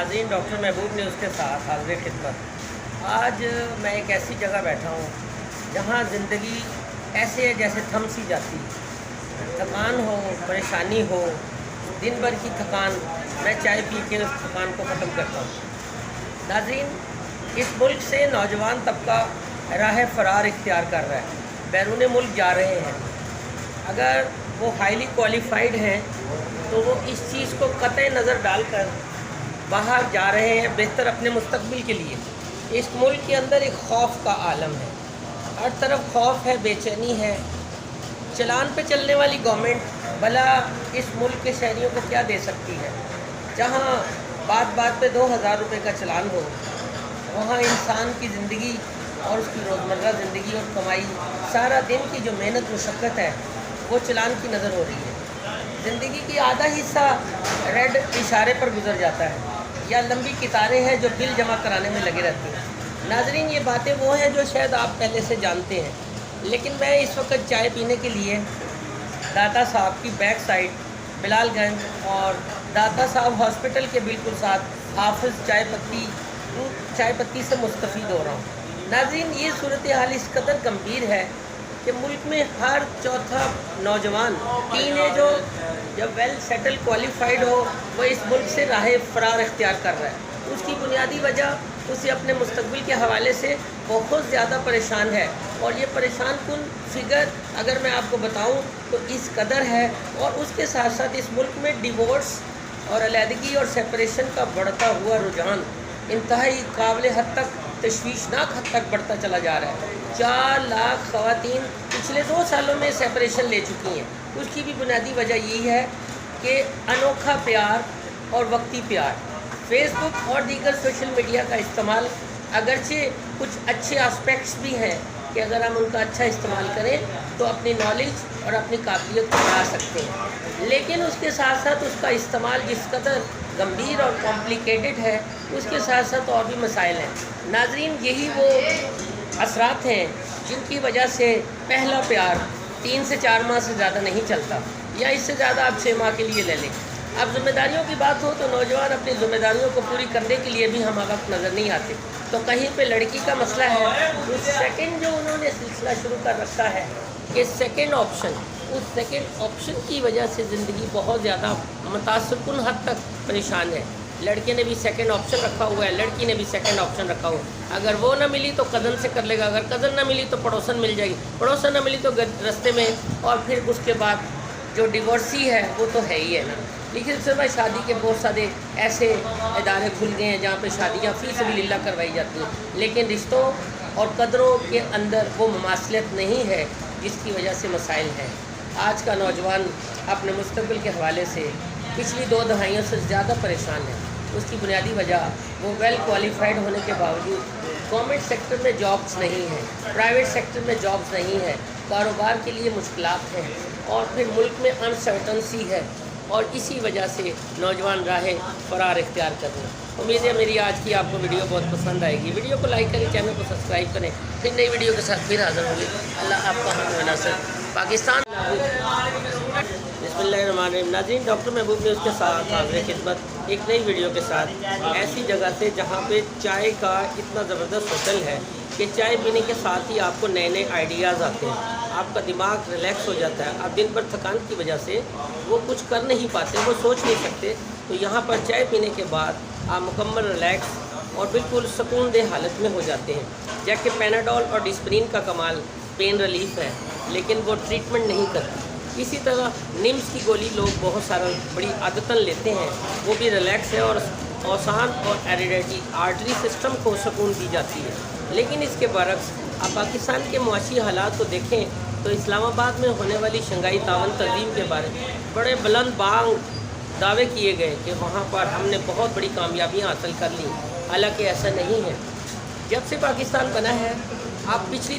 नाज़रीन, डॉक्टर महबूब न्यूज़ के साथ हाज़िर खिदमत। आज मैं एक ऐसी जगह बैठा हूँ जहाँ ज़िंदगी ऐसे है जैसे थम सी जाती है। थकान हो, परेशानी हो, दिन भर की थकान, मैं चाय पी के उस थकान को ख़त्म करता हूँ। नाज़रीन, इस मुल्क से नौजवान तबका राह फ़रार इख्तियार कर रहा है, बैरून मुल्क जा रहे हैं। अगर वो हाईली क्वालिफ़ाइड हैं तो वो इस चीज़ को कतई नज़र डालकर बाहर जा रहे हैं बेहतर अपने मुस्तकबिल के लिए। इस मुल्क के अंदर एक खौफ का आलम है, हर तरफ खौफ है, बेचैनी है। चलान पे चलने वाली गवर्नमेंट भला इस मुल्क के शहरियों को क्या दे सकती है? जहाँ बात बात पे 2000 रुपये का चलान हो, वहाँ इंसान की ज़िंदगी और उसकी रोज़मर्रा ज़िंदगी और कमाई, सारा दिन की जो मेहनत मुशक्क़त है वो चलान की नज़र हो रही है। ज़िंदगी की आधा हिस्सा रेड इशारे पर गुजर जाता है या लंबी कितारें हैं जो बिल जमा कराने में लगे रहती हैं। नाज़रीन, ये बातें वो हैं जो शायद आप पहले से जानते हैं, लेकिन मैं इस वक्त चाय पीने के लिए दाता साहब की बैक साइड बिलालगंज और दाता साहब हॉस्पिटल के बिल्कुल साथ हाफिज़ चाय पत्ती से मुस्तफ़ीद हो रहा हूँ। नाज़रीन, ये सूरत हाल इस कदर गंभीर है कि मुल्क में हर चौथा नौजवान टीनेज हो, जब वेल सेटल क्वालिफाइड हो, वो इस मुल्क से राह फ़रार इख्तियार कर रहा है। उसकी बुनियादी वजह उसे अपने मुस्तकबिल के हवाले से बहुत ज़्यादा परेशान है, और ये परेशान कुन फिगर अगर मैं आपको बताऊं तो इस कदर है। और उसके साथ साथ इस मुल्क में डिवोर्स और अलहदगी और सेपरेशन का बढ़ता हुआ रुझान इंतहाई काबिल हद तक, तशवीशनाक हद तक बढ़ता चला जा रहा है। 4 लाख ख़वातीन पिछले 2 सालों में सेपरेशन ले चुकी हैं। उसकी भी बुनियादी वजह यही है कि अनोखा प्यार और वक्ती प्यार, फेसबुक और दीगर सोशल मीडिया का इस्तेमाल, अगरचे कुछ अच्छे एस्पेक्ट्स भी हैं कि अगर हम उनका अच्छा इस्तेमाल करें तो अपनी नॉलेज और अपनी काबिलियत को बढ़ा सकते हैं, लेकिन उसके साथ साथ उसका इस्तेमाल जिस कदर गंभीर और कॉम्प्लिकेटेड है, उसके साथ साथ और भी मसाइल हैं। नाज़रीन, यही वो असरात हैं जिनकी वजह से पहला प्यार 3 से 4 माह से ज़्यादा नहीं चलता, या इससे ज़्यादा आप 6 माह के लिए ले लें। अब ज़िम्मेदारियों की बात हो तो नौजवान अपनी ज़िम्मेदारियों को पूरी करने के लिए भी हम वक्त नज़र नहीं आते। तो कहीं पे लड़की का मसला है, तो सेकंड जो उन्होंने सिलसिला शुरू कर रखा है कि सेकंड ऑप्शन, उस सेकंड ऑप्शन की वजह से ज़िंदगी बहुत ज़्यादा मुतासिरकुन हद तक परेशान है। लड़के ने भी सेकंड ऑप्शन रखा हुआ है, लड़की ने भी सेकंड ऑप्शन रखा हुआ है। अगर वो ना मिली तो कज़न से कर लेगा, अगर कज़न ना मिली तो पड़ोसन मिल जाएगी, पड़ोसन ना मिली तो रास्ते में, और फिर उसके बाद जो डिवोर्सी है वो तो है ही है ना। लेकिन सिर्फ शादी के बहुत सारे ऐसे इदारे खुल गए हैं जहाँ पे शादियाँ फ़ी सबिलिल्लाह करवाई जाती हैं, लेकिन रिश्तों और कदरों के अंदर वो मुमासलत नहीं है, जिसकी वजह से मसाइल हैं। आज का नौजवान अपने मुस्तकबिल के हवाले से पिछली 2 दहाइयों से ज़्यादा परेशान है। उसकी बुनियादी वजह वो वेल क्वालिफाइड होने के बावजूद गवर्नमेंट सेक्टर में जॉब्स नहीं हैं, प्राइवेट सेक्टर में जॉब्स नहीं है, कारोबार के लिए मुश्किलात हैं, और फिर मुल्क में अनसर्टनसी है, और इसी वजह से नौजवान राह फ़रार इख्तियार कर रहे हैं। उम्मीद है मेरी आज की आपको वीडियो बहुत पसंद आएगी। वीडियो को लाइक करें, चैनल को सब्सक्राइब करें। फिर नई वीडियो के साथ फिर हाज़िर होंगे। अल्लाह आपका हम नासिर पाकिस्तान। बिस्मिल्लाहिर्रहमानिर्रहीम। नाज़रीन, डॉक्टर महबूब न्यूज़ के साथ हाज़िर खिदमत एक नई वीडियो के साथ, ऐसी जगह से जहाँ पे चाय का इतना ज़बरदस्त होटल है कि चाय पीने के साथ ही आपको नए नए आइडियाज़ आते हैं, आपका दिमाग रिलैक्स हो जाता है। आप दिन भर थकान की वजह से वो कुछ कर नहीं पाते, वो सोच नहीं सकते, तो यहाँ पर चाय पीने के बाद आप मुकम्मल रिलैक्स और बिल्कुल सुकून दह हालत में हो जाते हैं। जबकि पैनाडोल और डिस्प्रिन का कमाल पेन रिलीफ है, लेकिन वो ट्रीटमेंट नहीं करती। इसी तरह निम्स की गोली लोग बहुत सारा बड़ी आदतन लेते हैं, वो भी रिलैक्स है और आसान और आर्टरी सिस्टम को सुकून दी जाती है। लेकिन इसके बरक्स आप पाकिस्तान के मुआशी हालात को देखें तो इस्लामाबाद में होने वाली शंघाई तावन तंजीम के बारे में बड़े बुलंद बांग दावे किए गए कि वहाँ पर हमने बहुत बड़ी कामयाबियाँ हासिल कर ली। हालांकि ऐसा नहीं है। जब से पाकिस्तान बना है, आप पिछली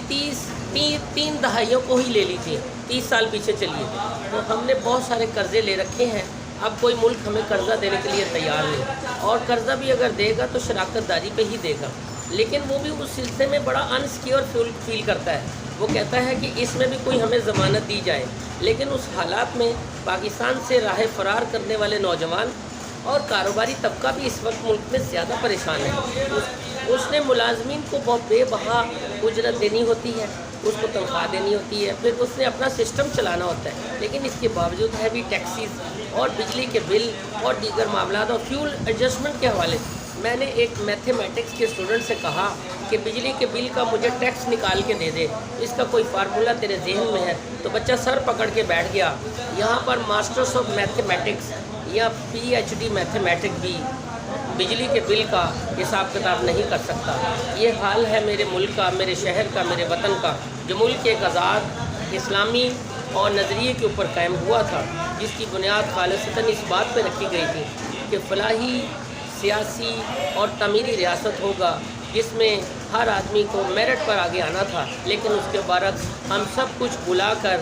3 दहाइयों को ही ले लीजिए, 30 साल पीछे चलिए, तो हमने बहुत सारे कर्ज़े ले रखे हैं। अब कोई मुल्क हमें कर्ज़ा देने के लिए तैयार नहीं, और कर्ज़ा भी अगर देगा तो शराकतदारी पे ही देगा, लेकिन वो भी उस सिलसिले में बड़ा अनसिक्योर फील करता है। वो कहता है कि इसमें भी कोई हमें ज़मानत दी जाए, लेकिन उस हालात में पाकिस्तान से राह फ़रार करने वाले नौजवान اور کاروباری طبقہ بھی اس وقت ملک میں زیادہ پریشان ہے. اس نے ملازمین کو بہت بے بہا اجرت دینی ہوتی ہے، اس کو تنخواہ دینی ہوتی ہے، پھر اس نے اپنا سسٹم چلانا ہوتا ہے، لیکن اس کے باوجود ہیوی ٹیکسیز اور بجلی کے بل اور دیگر معاملات اور فیول ایڈجسٹمنٹ کے حوالے میں نے ایک میتھمیٹکس کے اسٹوڈنٹ سے کہا کہ بجلی کے بل کا مجھے ٹیکس نکال کے دے دے، اس کا کوئی فارمولہ تیرے ذہن میں ہے؟ تو بچہ سر پکڑ کے بیٹھ گیا. یہاں پر ماسٹرس آف میتھمیٹکس یا PhD میتھمیٹک بھی بجلی کے بل کا حساب کتاب نہیں کر سکتا. یہ حال ہے میرے ملک کا، میرے شہر کا، میرے وطن کا، جو ملک ایک آزاد اسلامی اور نظریے کے اوپر قائم ہوا تھا، جس کی بنیاد خالصتاً اس بات پہ رکھی گئی تھی کہ فلاحی سیاسی اور تعمیری ریاست ہوگا جس میں ہر آدمی کو میرٹ پر آگے آنا تھا. لیکن اس کے برعکس ہم سب کچھ بلا کر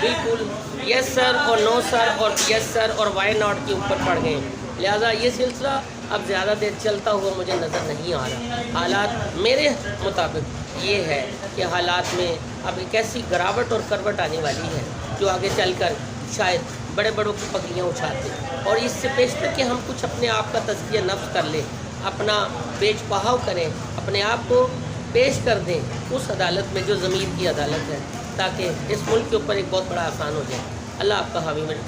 بالکل یس سر اور نو سر اور یس سر اور وائی ناٹ کے اوپر پڑ گئے. لہٰذا یہ سلسلہ اب زیادہ دیر چلتا ہوا مجھے نظر نہیں آ رہا. حالات میرے مطابق یہ ہے کہ حالات میں اب ایک ایسی گراوٹ اور کروٹ آنے والی ہے جو آگے چل کر شاید بڑے بڑوں کی پگڑیاں اچھاتے، اور اس سے پیشتر کہ ہم کچھ اپنے آپ کا تزکیہ نفس کر لیں، اپنا بیچ بہاؤ کریں، اپنے آپ کو پیش کر دیں اس عدالت میں جو ضمیر کی عدالت ہے، تاکہ اس ملک کے اوپر ایک بہت بڑا آسان ہو جائے. اللہ آپ کا حامی بنے.